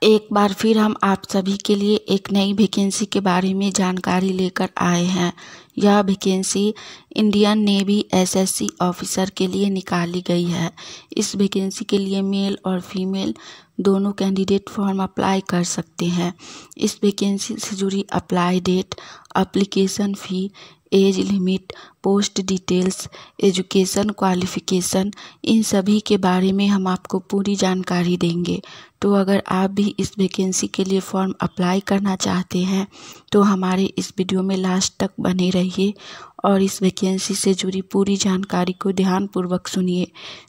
एक बार फिर हम आप सभी के लिए एक नई वैकेंसी के बारे में जानकारी लेकर आए हैं। यह vacancy Indian navy SSC officer के लिए निकाली गई है। इस वैकेंसी के लिए मेल और फीमेल दोनों कैंडिडेट फॉर्म अप्लाई कर सकते हैं। इस वैकेंसी से जुड़ी apply date, application fee, age limit, post details, education qualification, इन सभी के बारे में हम आपको पूरी जानकारी देंगे। तो अगर आप भी इस वैकेंसी के लिए फॉर्म अप्लाई करना चाहते हैं तो हमारे इस वीडियो में लास्ट तक बने रहिए और इस वैकेंसी से जुड़ी पूरी जानकारी को ध्यानपूर्वक सुनिए,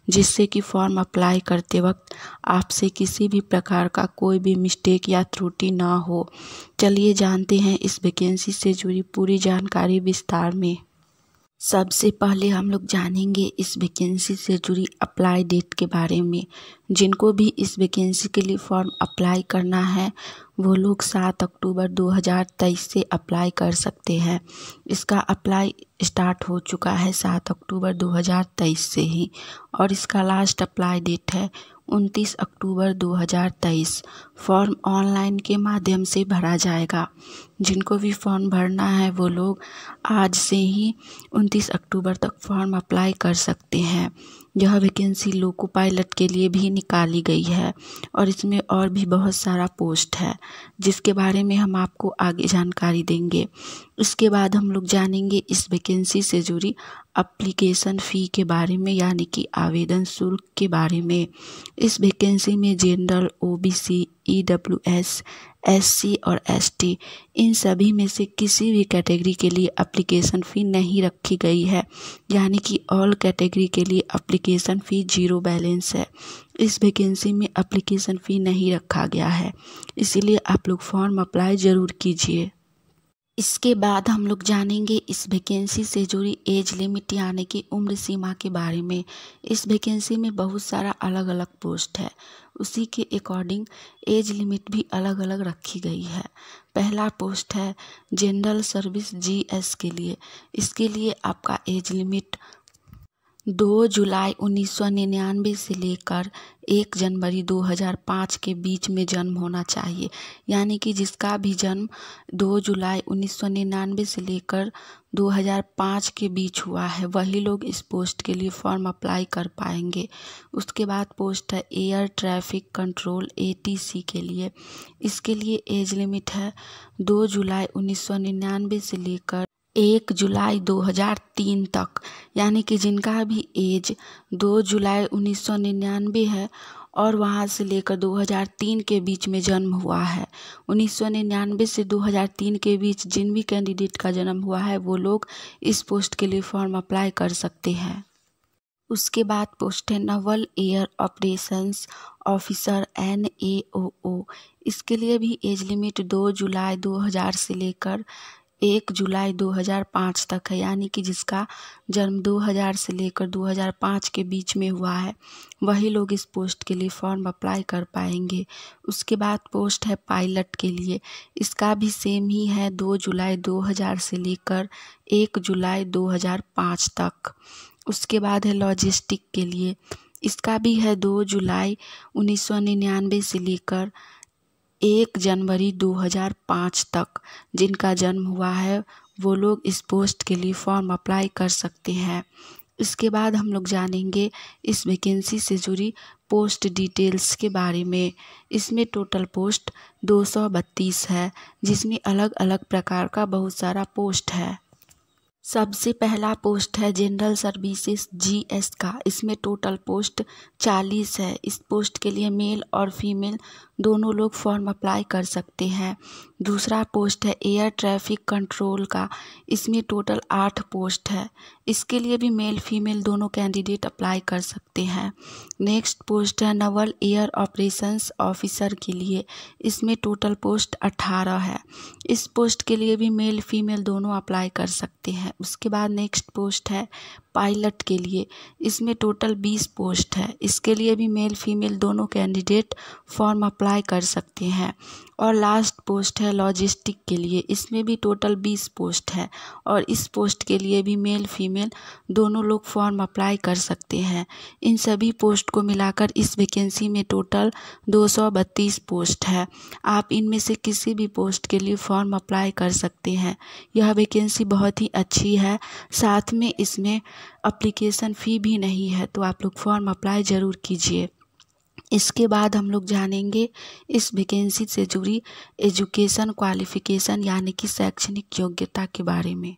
जिससे कि फॉर्म अप्लाई करते वक्त आपसे किसी भी प्रकार का कोई भी मिस्टेक या त्रुटि ना हो। चलिए जानते हैं इस वैकेंसी से जुड़ी पूरी जानकारी विस्तार में। सबसे पहले हम लोग जानेंगे इस वैकेंसी से जुड़ी अप्लाई डेट के बारे में। जिनको भी इस वैकेंसी के लिए फॉर्म अप्लाई करना है वो लोग 7 अक्टूबर 2023 से अप्लाई कर सकते हैं। इसका अप्लाई स्टार्ट हो चुका है 7 अक्टूबर 2023 से ही और इसका लास्ट अप्लाई डेट है 29 अक्टूबर 2023। फॉर्म ऑनलाइन के माध्यम से भरा जाएगा। जिनको भी फॉर्म भरना है वो लोग आज से ही 29 अक्टूबर तक फॉर्म अप्लाई कर सकते हैं। यह वैकेंसी लोको पायलट के लिए भी निकाली गई है और इसमें और भी बहुत सारा पोस्ट है, जिसके बारे में हम आपको आगे जानकारी देंगे। इसके बाद हम लोग जानेंगे इस वैकेंसी से जुड़ी एप्लीकेशन फ़ी के बारे में, यानी कि आवेदन शुल्क के बारे में। इस वैकेंसी में जनरल, ओबीसी, ईडब्ल्यूएस, एससी और एसटी इन सभी में से किसी भी कैटेगरी के लिए एप्लीकेशन फ़ी नहीं रखी गई है, यानी कि ऑल कैटेगरी के लिए एप्लीकेशन फ़ी 0 बैलेंस है। इस वैकेंसी में एप्लीकेशन फ़ी नहीं रखा गया है, इसीलिए आप लोग फॉर्म अप्लाई ज़रूर कीजिए। इसके बाद हम लोग जानेंगे इस वैकेंसी से जुड़ी एज लिमिट यानी कि उम्र सीमा के बारे में। इस वैकेंसी में बहुत सारा अलग अलग पोस्ट है, उसी के अकॉर्डिंग एज लिमिट भी अलग अलग रखी गई है। पहला पोस्ट है जनरल सर्विस जीएस के लिए। इसके लिए आपका एज लिमिट 2 जुलाई 1999 से लेकर 1 जनवरी 2005 के बीच में जन्म होना चाहिए, यानी कि जिसका भी जन्म 2 जुलाई 1999 से लेकर 2005 के बीच हुआ है वही लोग इस पोस्ट के लिए फॉर्म अप्लाई कर पाएंगे। उसके बाद पोस्ट है एयर ट्रैफिक कंट्रोल एटीसी के लिए। इसके लिए एज लिमिट है 2 जुलाई 1999 से लेकर 1 जुलाई 2003 तक, यानी कि जिनका भी एज 2 जुलाई 1999 है और वहाँ से लेकर 2003 के बीच में जन्म हुआ है। 1999 से 2003 के बीच जिन भी कैंडिडेट का जन्म हुआ है वो लोग इस पोस्ट के लिए फॉर्म अप्लाई कर सकते हैं। उसके बाद पोस्ट है Naval air operations officer NAOO। इसके लिए भी एज लिमिट 2 जुलाई 2000 से लेकर 1 जुलाई 2005 तक है, यानी कि जिसका जन्म 2000 से लेकर 2005 के बीच में हुआ है वही लोग इस पोस्ट के लिए फॉर्म अप्लाई कर पाएंगे। उसके बाद पोस्ट है पायलट के लिए। इसका भी सेम ही है 2 जुलाई 2000 से लेकर 1 जुलाई 2005 तक। उसके बाद है लॉजिस्टिक के लिए। इसका भी है 2 जुलाई 1999 से लेकर 1 जनवरी 2005 तक। जिनका जन्म हुआ है वो लोग इस पोस्ट के लिए फॉर्म अप्लाई कर सकते हैं। इसके बाद हम लोग जानेंगे इस वैकेंसी से जुड़ी पोस्ट डिटेल्स के बारे में। इसमें टोटल पोस्ट 232 है, जिसमें अलग अलग प्रकार का बहुत सारा पोस्ट है। सबसे पहला पोस्ट है जनरल सर्विसेज जीएस का। इसमें टोटल पोस्ट 40 है। इस पोस्ट के लिए मेल और फीमेल दोनों लोग फॉर्म अप्लाई कर सकते हैं। दूसरा पोस्ट है एयर ट्रैफिक कंट्रोल का। इसमें टोटल 8 पोस्ट है। इसके लिए भी मेल फीमेल दोनों कैंडिडेट अप्लाई कर सकते हैं। नेक्स्ट पोस्ट है नवल एयर ऑपरेशंस ऑफिसर के लिए। इसमें टोटल पोस्ट 18 है। इस पोस्ट के लिए भी मेल फीमेल दोनों अप्लाई कर सकते हैं। उसके बाद नेक्स्ट पोस्ट है पायलट के लिए। इसमें टोटल 20 पोस्ट है। इसके लिए भी मेल फीमेल दोनों कैंडिडेट फॉर्म अप्लाई कर सकते हैं। और लास्ट पोस्ट है है लॉजिस्टिक के लिए। इसमें भी टोटल 20 पोस्ट है और इस पोस्ट के लिए भी मेल फीमेल दोनों लोग फॉर्म अप्लाई कर सकते हैं। इन सभी पोस्ट को मिलाकर इस वैकेंसी में टोटल 232 पोस्ट है। आप इनमें से किसी भी पोस्ट के लिए फॉर्म अप्लाई कर सकते हैं। यह वैकेंसी बहुत ही अच्छी है, साथ में इसमें एप्लीकेशन फ़ी भी नहीं है, तो आप लोग फॉर्म अप्लाई ज़रूर कीजिए। इसके बाद हम लोग जानेंगे इस वैकेंसी से जुड़ी एजुकेशन क्वालिफ़िकेशन यानी कि शैक्षणिक योग्यता के बारे में।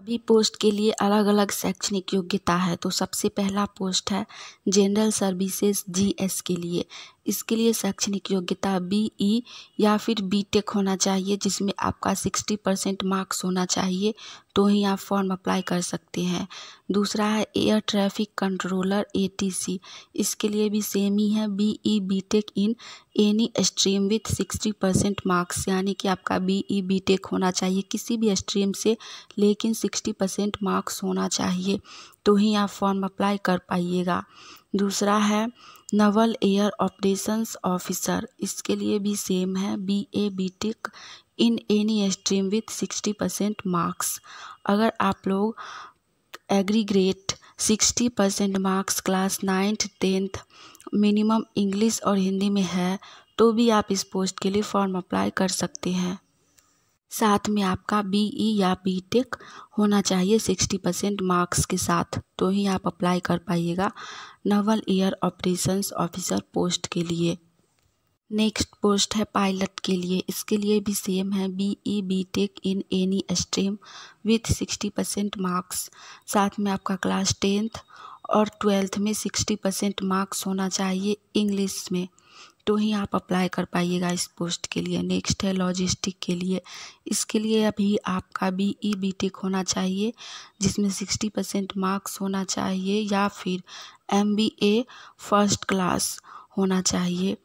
सभी पोस्ट के लिए अलग अलग शैक्षणिक योग्यता है। तो सबसे पहला पोस्ट है जनरल सर्विसेज जीएस के लिए। इसके लिए शैक्षणिक योग्यता बीई या फिर बीटेक होना चाहिए, जिसमें आपका 60% मार्क्स होना चाहिए, तो ही आप फॉर्म अप्लाई कर सकते हैं। दूसरा है एयर ट्रैफिक कंट्रोलर एटीसी। इसके लिए भी सेम ही है, BE BTech in any stream with 60% marks, यानी कि आपका बीई बीटेक होना चाहिए किसी भी स्ट्रीम से, लेकिन 60% मार्क्स होना चाहिए, तो ही आप फॉर्म अप्लाई कर पाइएगा। दूसरा है नवल एयर ऑपरेशंस ऑफिसर। इसके लिए भी सेम है, BA BTech in any stream with 60% marks. अगर आप लोग aggregate 60% marks class 9th 10th minimum English और हिंदी में है, तो भी आप इस पोस्ट के लिए फॉर्म अप्लाई कर सकते हैं। साथ में आपका बीई या बीटेक होना चाहिए 60% मार्क्स के साथ, तो ही आप अप्लाई कर पाइएगा naval air operations officer post के लिए। नेक्स्ट पोस्ट है पायलट के लिए। इसके लिए भी सेम है, BE BTech in any stream with 60% marks. साथ में आपका क्लास 10th और 12th में 60% मार्क्स होना चाहिए इंग्लिश में, तो ही आप अप्लाई कर पाइएगा इस पोस्ट के लिए। नेक्स्ट है लॉजिस्टिक के लिए। इसके लिए अभी आपका बीई बीटेक होना चाहिए, जिसमें 60% मार्क्स होना चाहिए, या फिर एमबीए फर्स्ट क्लास होना चाहिए,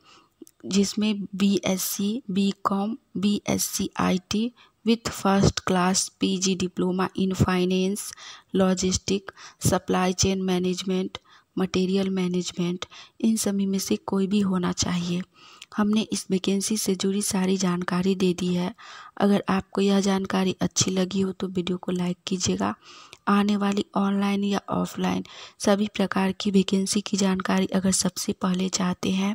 जिसमें BSc BCom BSc IT with first class PG diploma in finance logistic supply chain management material management, इन सभी में से कोई भी होना चाहिए। हमने इस वैकेंसी से जुड़ी सारी जानकारी दे दी है। अगर आपको यह जानकारी अच्छी लगी हो तो वीडियो को लाइक कीजिएगा। आने वाली ऑनलाइन या ऑफलाइन सभी प्रकार की वैकेंसी की जानकारी अगर सबसे पहले चाहते हैं,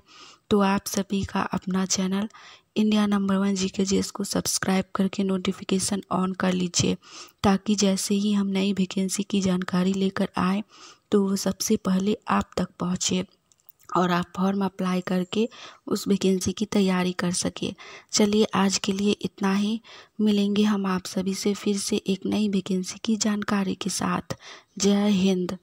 तो आप सभी का अपना चैनल इंडिया नंबर 1 GKGS को सब्सक्राइब करके नोटिफिकेशन ऑन कर लीजिए, ताकि जैसे ही हम नई वैकेंसी की जानकारी लेकर आए तो वो सबसे पहले आप तक पहुँचे और आप फॉर्म अप्लाई करके उस वैकेंसी की तैयारी कर सके। चलिए आज के लिए इतना ही। मिलेंगे हम आप सभी से फिर से एक नई वैकेंसी की जानकारी के साथ। जय हिंद।